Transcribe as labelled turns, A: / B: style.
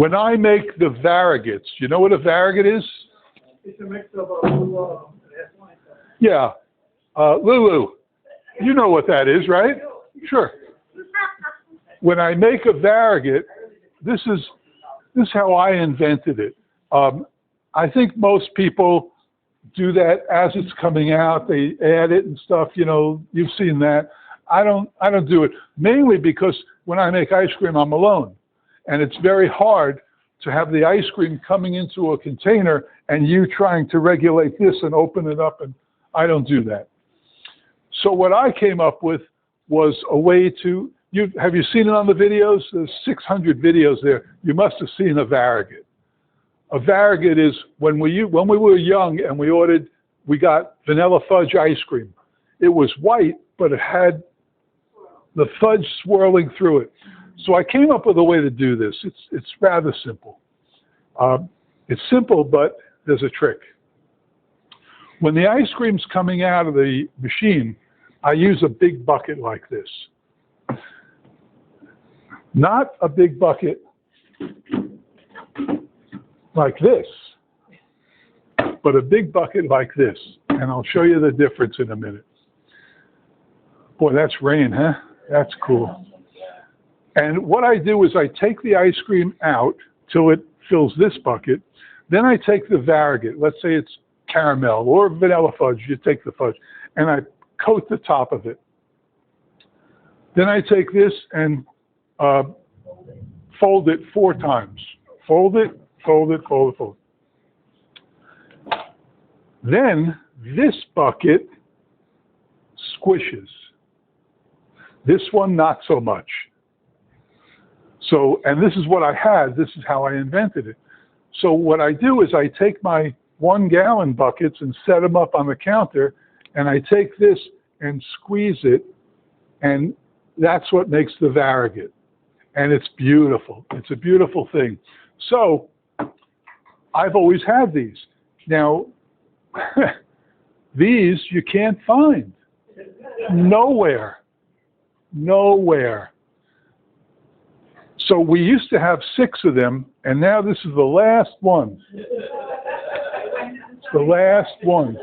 A: When I make the variegates, you know what a variegate is?
B: It's a mix of a little,
A: Yeah. Lulu, you know what that is, right? Sure. When I make a variegate, this is how I invented it. I think most people do that as it's coming out. They add it and stuff. You know, you've seen that. I don't do it, mainly because when I make ice cream, I'm alone, and it's very hard to have the ice cream coming into a container and you trying to regulate this and open it up, and I don't do that. So what I came up with was a way to, have you seen it on the videos? There's 600 videos there. You must have seen a variegate. A variegate is when we were young and we got vanilla fudge ice cream. It was white, but it had the fudge swirling through it. So I came up with a way to do this. It's rather simple. It's simple, but there's a trick. When the ice cream's coming out of the machine, I use a big bucket like this. Not a big bucket like this, but a big bucket like this. And I'll show you the difference in a minute. Boy, that's rain, huh? That's cool. And what I do is I take the ice cream out till it fills this bucket. Then I take the variegate. Let's say it's caramel or vanilla fudge. You take the fudge. And I coat the top of it. Then I take this and fold it 4 times. Fold it, fold it, fold it, fold it. Then this bucket squishes. This one, not so much. So, and this is what I had. This is how I invented it. So what I do is I take my 1-gallon buckets and set them up on the counter, and I take this and squeeze it, and that's what makes the variegate. And it's beautiful. It's a beautiful thing. So I've always had these. Now, these you can't find. Nowhere. Nowhere. So we used to have 6 of them, and now this is the last one. It's the last one.